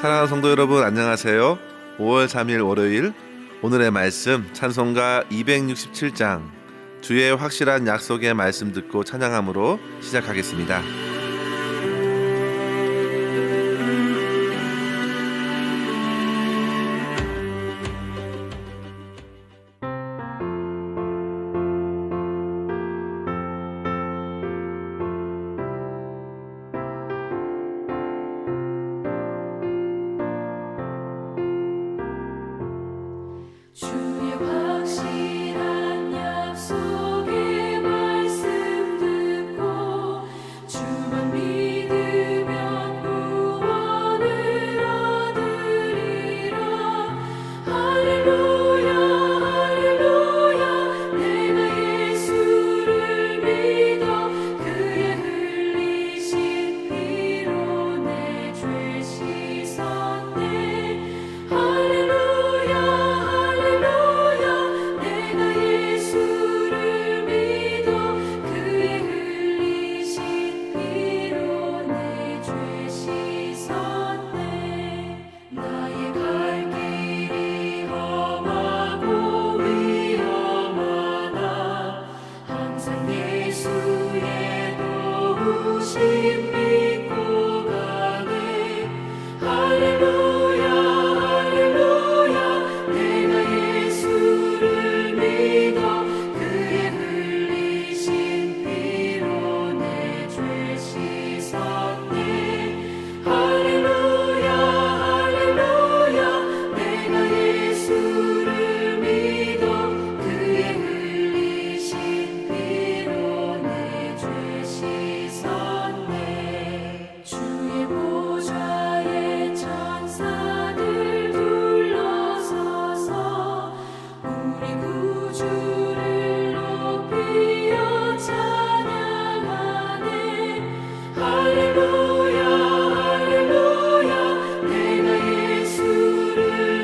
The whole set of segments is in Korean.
사랑하는 성도 여러분, 안녕하세요. 5월 3일 월요일, 오늘의 말씀 찬송가 267장 주의 확실한 약속의 말씀 듣고 찬양함으로 시작하겠습니다. 주의 확실한 약속의 말씀 듣고 주만 믿으면 구원을 얻으리라. 할렐루야 할렐루야 내가 예수를 믿어 그의 흘리신 피로 내 죄 씻었네. 할렐루야 내가 예수를 믿어 그의 흘리신 피로 내 죄 씻었네. 나의 갈 길이 험하고 위험하나 항상 예수의 도우심 믿고 가네. 할렐루야 할렐루야 내가 예수를 믿어 그의 흘리신 피로 내 죄 씻었네. 할렐루야 할렐루야 내가 예수를 믿어 그의 흘리신 피로 내 죄 씻었네. 주의 보좌에 천사들 둘러서서 우리 구주를 높이어 찬양하네. 할렐루야 할렐루야 내가 예수를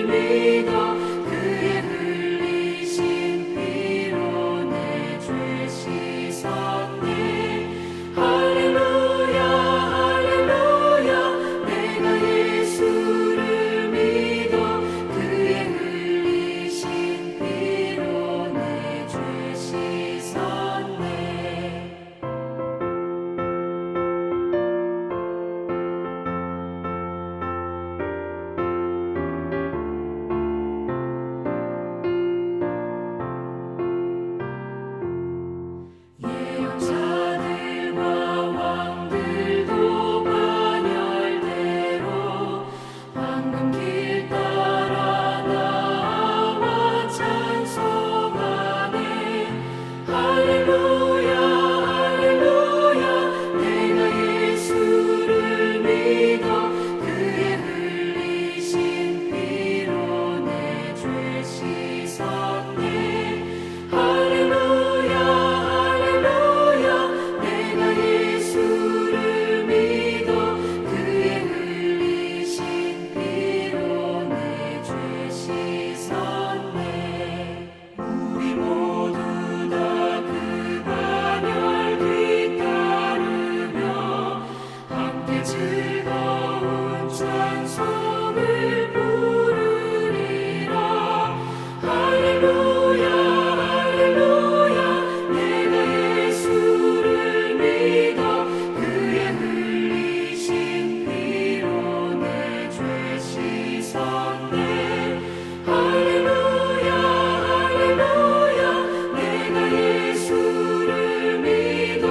믿어 그의 흘리신 피로 내 죄 씻었네. 할렐루야 할렐루야 내가 예수를 믿어 그의 흘리신 피로 내 죄 씻었네. 예언자들과 왕들도 반열대로 황금길 따라 나와 찬송하네. 할렐루야 할렐루야 내가 예수를 믿어 그의 흘리신 피로 내 죄 씻었네. 할렐루야 할렐루야 내가 예수를 믿어 그의 흘리신 피로 내 죄 씻었네. 우리 모두 다 그 반열 뒤따르며 함께 즐거운 찬송을 부르리라. 할렐루야 할렐루야 내가 예수를 믿어 그의 흘리신 피로 내 죄 씻었네. 할렐루야 할렐루야 내가 예수를 믿어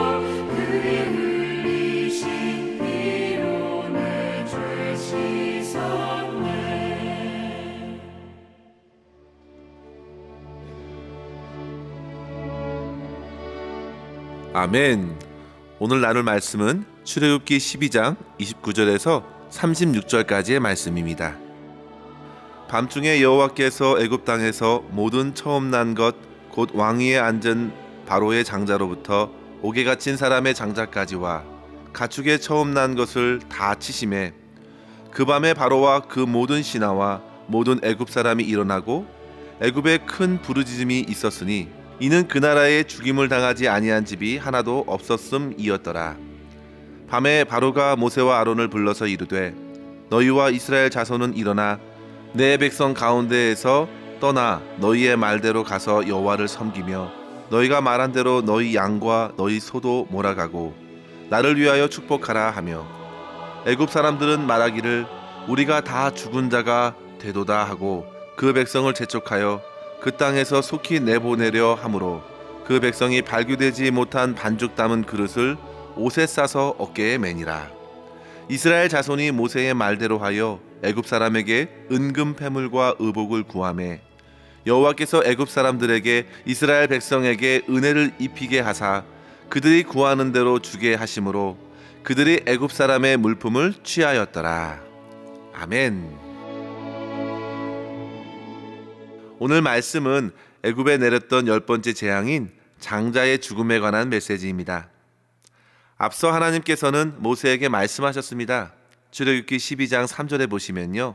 그의 흘리신 피로 내 죄 씻었네. 아멘. 오늘 나눌 말씀은 출애굽기 12장 29절에서 36절까지의 말씀입니다. 밤중에 여호와께서 애굽 땅에서 모든 처음 난 것 곧 왕위에 앉은 바로의 장자로부터 옥에 갇힌 사람의 장자까지와 가축의 처음 난 것을 다 치심에 그 밤에 바로와 그 모든 신하와 모든 애굽 사람이 일어나고 애굽에 큰 부르짖음이 있었으니 이는 그 나라에 죽임을 당하지 아니한 집이 하나도 없었음이었더라. 밤에 바로가 모세와 아론을 불러서 이르되 너희와 이스라엘 자손은 일어나 내 백성 가운데에서 떠나 너희의 말대로 가서 여호와를 섬기며 너희가 말한 대로 너희 양과 너희 소도 몰아가고 나를 위하여 축복하라 하며 애굽 사람들은 말하기를 우리가 다 죽은 자가 되도다 하고 그 백성을 재촉하여 그 땅에서 속히 내보내려 하므로 그 백성이 발교되지 못한 반죽 담은 그릇을 옷에 싸서 어깨에 매니라. 이스라엘 자손이 모세의 말대로 하여 애굽 사람에게 은금 패물과 의복을 구하매 여호와께서 애굽 사람들에게 이스라엘 백성에게 은혜를 입히게 하사 그들이 구하는 대로 주게 하심으로 그들이 애굽 사람의 물품을 취하였더라. 아멘. 오늘 말씀은 애굽에 내렸던 10번째 재앙인 장자의 죽음에 관한 메시지입니다. 앞서 하나님께서는 모세에게 말씀하셨습니다. 출애굽기 12장 3절에 보시면요.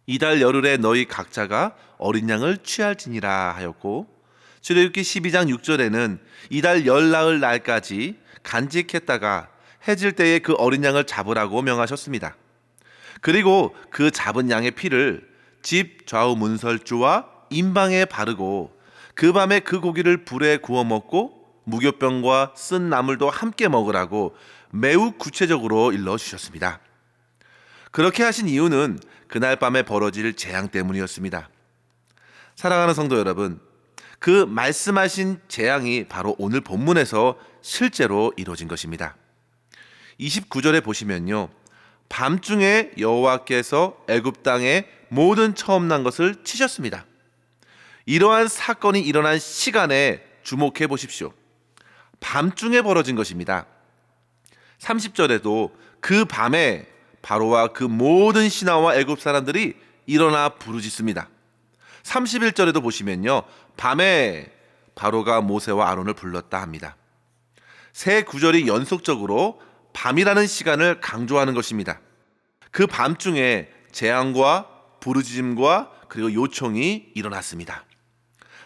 이달 열흘에 너희 각자가 어린 양을 취할지니라 하였고, 출애굽기 12장 6절에는 이달 열나흘 날까지 간직했다가 해질 때에 그 어린 양을 잡으라고 명하셨습니다. 그리고 그 잡은 양의 피를 집 좌우 문설주와 임방에 바르고 그 밤에 그 고기를 불에 구워 먹고 무교병과 쓴 나물도 함께 먹으라고 매우 구체적으로 일러주셨습니다. 그렇게 하신 이유는 그날 밤에 벌어질 재앙 때문이었습니다. 사랑하는 성도 여러분, 그 말씀하신 재앙이 바로 오늘 본문에서 실제로 이루어진 것입니다. 29절에 보시면요, 밤중에 여호와께서 애굽 땅에 모든 처음 난 것을 치셨습니다. 이러한 사건이 일어난 시간에 주목해 보십시오. 밤중에 벌어진 것입니다. 30절에도 그 밤에 바로와 그 모든 신하와 애굽 사람들이 일어나 부르짖습니다. 31절에도 보시면요, 밤에 바로가 모세와 아론을 불렀다 합니다. 세 구절이 연속적으로 밤이라는 시간을 강조하는 것입니다. 그 밤중에 재앙과 부르짖음과 그리고 요청이 일어났습니다.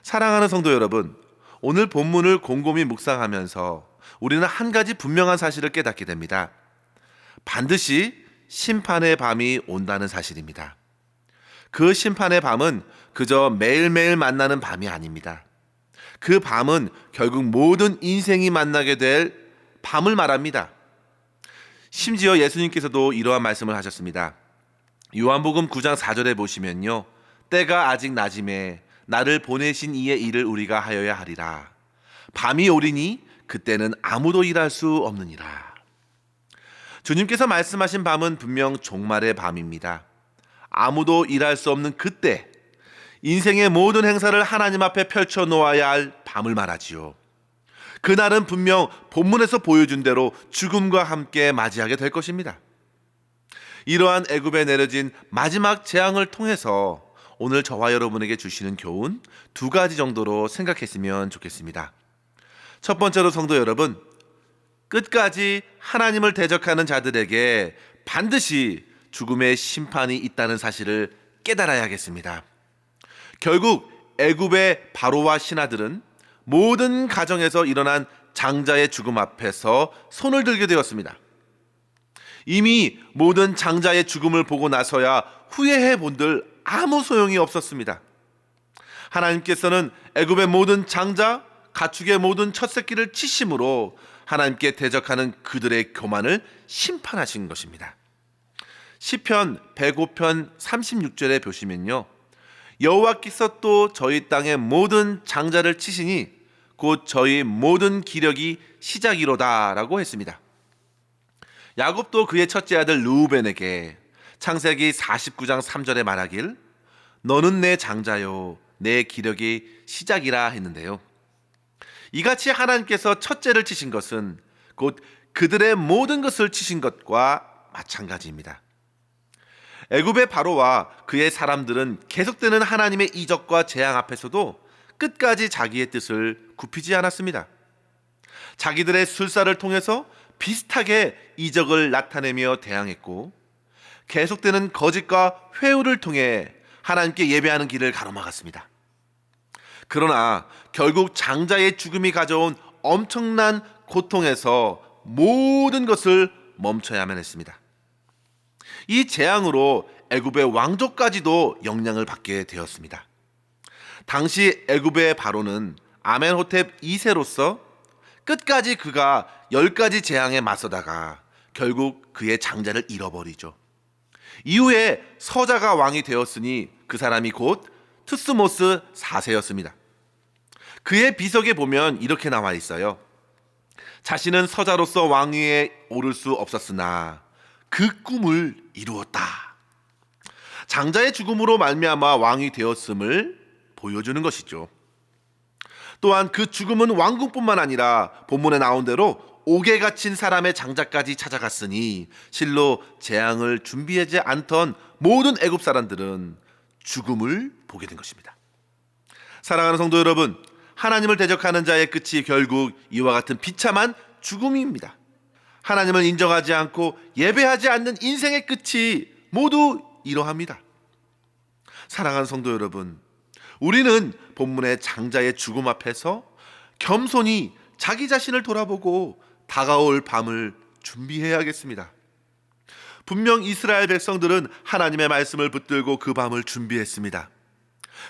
사랑하는 성도 여러분, 오늘 본문을 곰곰이 묵상하면서 우리는 한 가지 분명한 사실을 깨닫게 됩니다. 반드시 심판의 밤이 온다는 사실입니다. 그 심판의 밤은 그저 매일매일 만나는 밤이 아닙니다. 그 밤은 결국 모든 인생이 만나게 될 밤을 말합니다. 심지어 예수님께서도 이러한 말씀을 하셨습니다. 요한복음 9장 4절에 보시면요, 때가 아직 낮음에 나를 보내신 이의 일을 우리가 하여야 하리라. 밤이 오리니 그때는 아무도 일할 수 없느니라. 주님께서 말씀하신 밤은 분명 종말의 밤입니다. 아무도 일할 수 없는 그때, 인생의 모든 행사를 하나님 앞에 펼쳐 놓아야 할 밤을 말하지요. 그날은 분명 본문에서 보여준 대로 죽음과 함께 맞이하게 될 것입니다. 이러한 애굽에 내려진 마지막 재앙을 통해서 오늘 저와 여러분에게 주시는 교훈 두 가지 정도로 생각했으면 좋겠습니다. 첫 번째로 성도 여러분, 끝까지 하나님을 대적하는 자들에게 반드시 죽음의 심판이 있다는 사실을 깨달아야겠습니다. 결국 애굽의 바로와 신하들은 모든 가정에서 일어난 장자의 죽음 앞에서 손을 들게 되었습니다. 이미 모든 장자의 죽음을 보고 나서야 후회해 본들 아무 소용이 없었습니다. 하나님께서는 애굽의 모든 장자, 가축의 모든 첫 새끼를 치심으로 하나님께 대적하는 그들의 교만을 심판하신 것입니다. 시편 105편 36절에 보시면요, 여호와께서 또 저희 땅의 모든 장자를 치시니 곧 저희 모든 기력이 시작이로다 라고 했습니다. 야곱도 그의 첫째 아들 르우벤에게 창세기 49장 3절에 말하길 너는 내 장자요 내 기력이 시작이라 했는데요. 이같이 하나님께서 첫째를 치신 것은 곧 그들의 모든 것을 치신 것과 마찬가지입니다. 애굽의 바로와 그의 사람들은 계속되는 하나님의 이적과 재앙 앞에서도 끝까지 자기의 뜻을 굽히지 않았습니다. 자기들의 술사를 통해서 비슷하게 이적을 나타내며 대항했고 계속되는 거짓과 회유를 통해 하나님께 예배하는 길을 가로막았습니다. 그러나 결국 장자의 죽음이 가져온 엄청난 고통에서 모든 것을 멈춰야만 했습니다. 이 재앙으로 애굽의 왕족까지도 영향을 받게 되었습니다. 당시 애굽의 바로는 아멘호텝 2세로서 끝까지 그가 10가지 재앙에 맞서다가 결국 그의 장자를 잃어버리죠. 이후에 서자가 왕이 되었으니 그 사람이 곧 트스모스 4세였습니다. 그의 비석에 보면 이렇게 나와 있어요. 자신은 서자로서 왕위에 오를 수 없었으나 그 꿈을 이루었다. 장자의 죽음으로 말미암아 왕이 되었음을 보여주는 것이죠. 또한 그 죽음은 왕궁뿐만 아니라 본문에 나온 대로 옥에 갇힌 사람의 장자까지 찾아갔으니 실로 재앙을 준비하지 않던 모든 애굽 사람들은 죽음을 보게 된 것입니다. 사랑하는 성도 여러분, 하나님을 대적하는 자의 끝이 결국 이와 같은 비참한 죽음입니다. 하나님을 인정하지 않고 예배하지 않는 인생의 끝이 모두 이러합니다. 사랑하는 성도 여러분, 우리는 본문의 장자의 죽음 앞에서 겸손히 자기 자신을 돌아보고 다가올 밤을 준비해야겠습니다. 분명 이스라엘 백성들은 하나님의 말씀을 붙들고 그 밤을 준비했습니다.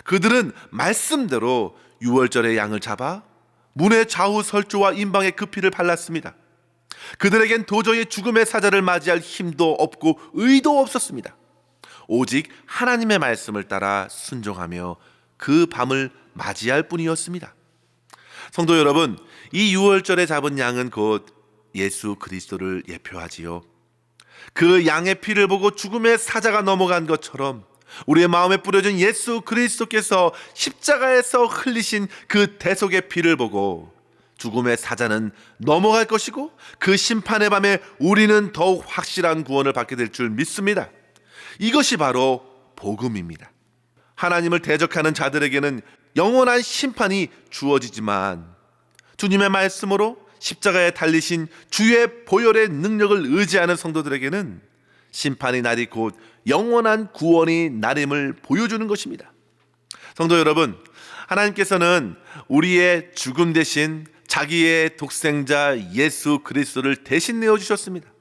그들은 말씀대로 유월절의 양을 잡아 문의 좌우 설조와 임방에 그 피를 발랐습니다. 그들에겐 도저히 죽음의 사자를 맞이할 힘도 없고 의도 없었습니다. 오직 하나님의 말씀을 따라 순종하며 그 밤을 맞이할 뿐이었습니다. 성도 여러분, 이 유월절에 잡은 양은 곧 예수 그리스도를 예표하지요. 그 양의 피를 보고 죽음의 사자가 넘어간 것처럼 우리의 마음에 뿌려진 예수 그리스도께서 십자가에서 흘리신 그 대속의 피를 보고 죽음의 사자는 넘어갈 것이고 그 심판의 밤에 우리는 더욱 확실한 구원을 받게 될 줄 믿습니다. 이것이 바로 복음입니다. 하나님을 대적하는 자들에게는 영원한 심판이 주어지지만 주님의 말씀으로 십자가에 달리신 주의 보혈의 능력을 의지하는 성도들에게는 심판의 날이 곧 영원한 구원의 날임을 보여주는 것입니다. 성도 여러분, 하나님께서는 우리의 죽음 대신 자기의 독생자 예수 그리스도를 대신 내어주셨습니다.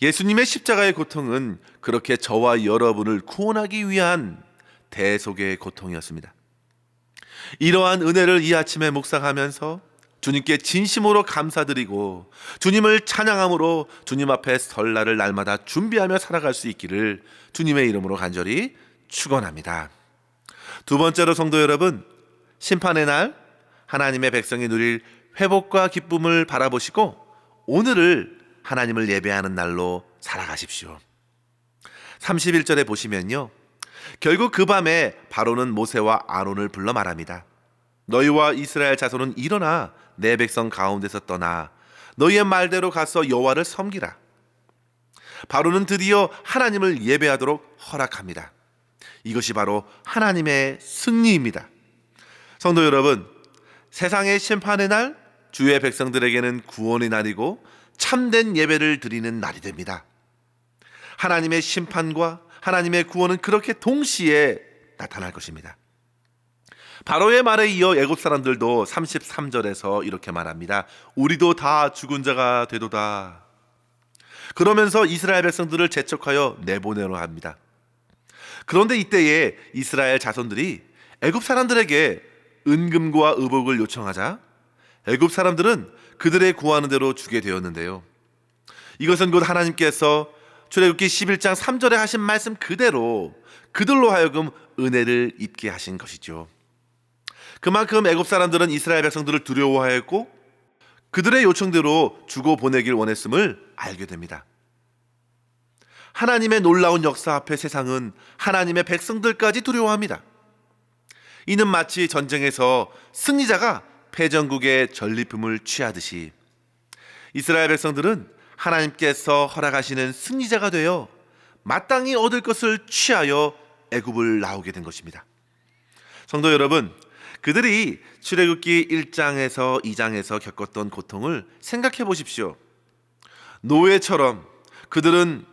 예수님의 십자가의 고통은 그렇게 저와 여러분을 구원하기 위한 대속의 고통이었습니다. 이러한 은혜를 이 아침에 묵상하면서 주님께 진심으로 감사드리고 주님을 찬양함으로 주님 앞에 설날을 날마다 준비하며 살아갈 수 있기를 주님의 이름으로 간절히 축원합니다. 두 번째로 성도 여러분, 심판의 날 하나님의 백성이 누릴 회복과 기쁨을 바라보시고 오늘을 하나님을 예배하는 날로 살아가십시오. 31절에 보시면요, 결국 그 밤에 바로는 모세와 아론을 불러 말합니다. 너희와 이스라엘 자손은 일어나 내 백성 가운데서 떠나 너희의 말대로 가서 여호와를 섬기라. 바로는 드디어 하나님을 예배하도록 허락합니다. 이것이 바로 하나님의 승리입니다. 성도 여러분, 세상의 심판의 날 주의 백성들에게는 구원의 날이고 참된 예배를 드리는 날이 됩니다. 하나님의 심판과 하나님의 구원은 그렇게 동시에 나타날 것입니다. 바로의 말에 이어 애굽 사람들도 33절에서 이렇게 말합니다. 우리도 다 죽은 자가 되도다. 그러면서 이스라엘 백성들을 재촉하여 내보내려 합니다. 그런데 이때에 이스라엘 자손들이 애굽 사람들에게 은금과 의복을 요청하자 애굽 사람들은 그들의 구하는 대로 주게 되었는데요. 이것은 곧 하나님께서 출애굽기 11장 3절에 하신 말씀 그대로 그들로 하여금 은혜를 입게 하신 것이죠. 그만큼 애굽 사람들은 이스라엘 백성들을 두려워하였고 그들의 요청대로 주고 보내길 원했음을 알게 됩니다. 하나님의 놀라운 역사 앞에 세상은 하나님의 백성들까지 두려워합니다. 이는 마치 전쟁에서 승리자가 패전국의 전리품을 취하듯이 이스라엘 백성들은 하나님께서 허락하시는 승리자가 되어 마땅히 얻을 것을 취하여 애굽을 나오게 된 것입니다. 성도 여러분, 그들이 출애굽기 1장에서 2장에서 겪었던 고통을 생각해 보십시오. 노예처럼 그들은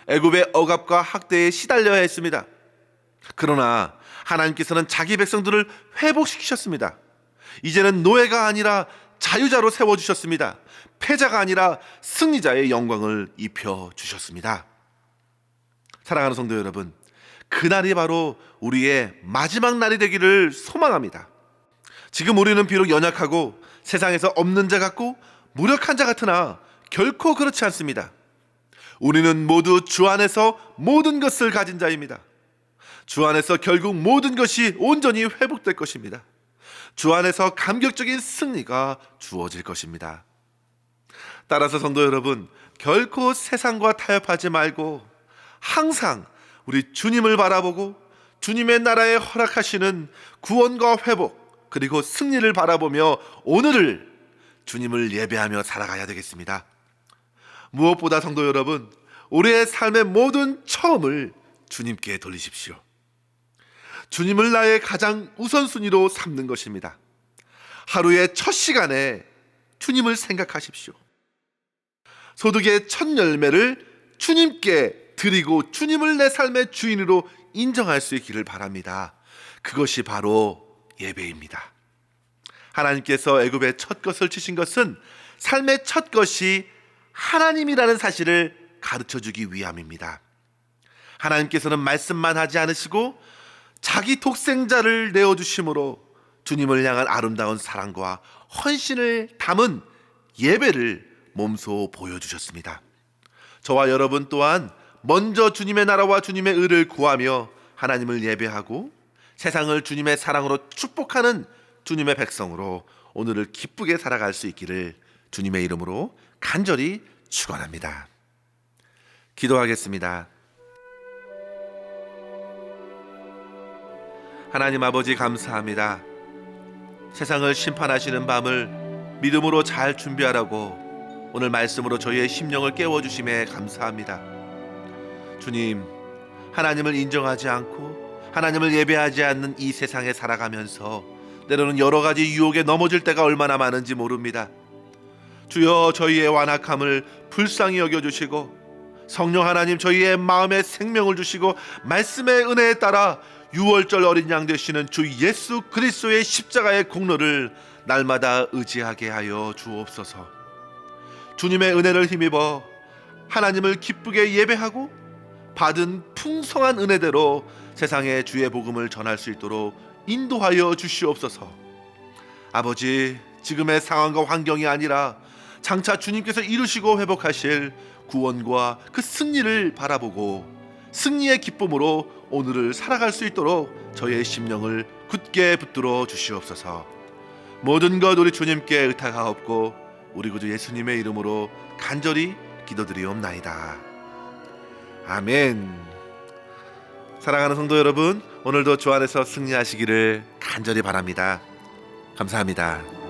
애굽의 억압과 학대에 시달려야 했습니다. 그러나 하나님께서는 자기 백성들을 회복시키셨습니다. 이제는 노예가 아니라 자유자로 세워주셨습니다. 패자가 아니라 승리자의 영광을 입혀주셨습니다. 사랑하는 성도 여러분, 그날이 바로 우리의 마지막 날이 되기를 소망합니다. 지금 우리는 비록 연약하고 세상에서 없는 자 같고 무력한 자 같으나 결코 그렇지 않습니다. 우리는 모두 주 안에서 모든 것을 가진 자입니다. 주 안에서 결국 모든 것이 온전히 회복될 것입니다. 주 안에서 감격적인 승리가 주어질 것입니다. 따라서 성도 여러분, 결코 세상과 타협하지 말고 항상 우리 주님을 바라보고 주님의 나라에 허락하시는 구원과 회복 그리고 승리를 바라보며 오늘을 주님을 예배하며 살아가야 되겠습니다. 무엇보다 성도 여러분, 우리의 삶의 모든 처음을 주님께 돌리십시오. 주님을 나의 가장 우선순위로 삼는 것입니다. 하루의 첫 시간에 주님을 생각하십시오. 소득의 첫 열매를 주님께 드리고 주님을 내 삶의 주인으로 인정할 수 있기를 바랍니다. 그것이 바로 예배입니다. 하나님께서 애굽의 첫 것을 주신 것은 삶의 첫 것이 하나님이라는 사실을 가르쳐주기 위함입니다. 하나님께서는 말씀만 하지 않으시고 자기 독생자를 내어주심으로 주님을 향한 아름다운 사랑과 헌신을 담은 예배를 몸소 보여주셨습니다. 저와 여러분 또한 먼저 주님의 나라와 주님의 의를 구하며 하나님을 예배하고 세상을 주님의 사랑으로 축복하는 주님의 백성으로 오늘을 기쁘게 살아갈 수 있기를 주님의 이름으로 간절히 축원합니다. 기도하겠습니다. 하나님 아버지 감사합니다. 세상을 심판하시는 밤을 믿음으로 잘 준비하라고 오늘 말씀으로 저희의 심령을 깨워주심에 감사합니다. 주님, 하나님을 인정하지 않고 하나님을 예배하지 않는 이 세상에 살아가면서 때로는 여러 가지 유혹에 넘어질 때가 얼마나 많은지 모릅니다. 주여, 저희의 완악함을 불쌍히 여겨주시고 성령 하나님, 저희의 마음에 생명을 주시고 말씀의 은혜에 따라 유월절 어린 양 되시는 주 예수 그리스도의 십자가의 공로를 날마다 의지하게 하여 주옵소서. 주님의 은혜를 힘입어 하나님을 기쁘게 예배하고 받은 풍성한 은혜대로 세상에 주의 복음을 전할 수 있도록 인도하여 주시옵소서. 아버지, 지금의 상황과 환경이 아니라 장차 주님께서 이루시고 회복하실 구원과 그 승리를 바라보고 승리의 기쁨으로 오늘을 살아갈 수 있도록 저의 심령을 굳게 붙들어 주시옵소서. 모든 것 우리 주님께 의탁하옵고 우리 구주 예수님의 이름으로 간절히 기도드리옵나이다. 아멘. 사랑하는 성도 여러분, 오늘도 주 안에서 승리하시기를 간절히 바랍니다. 감사합니다.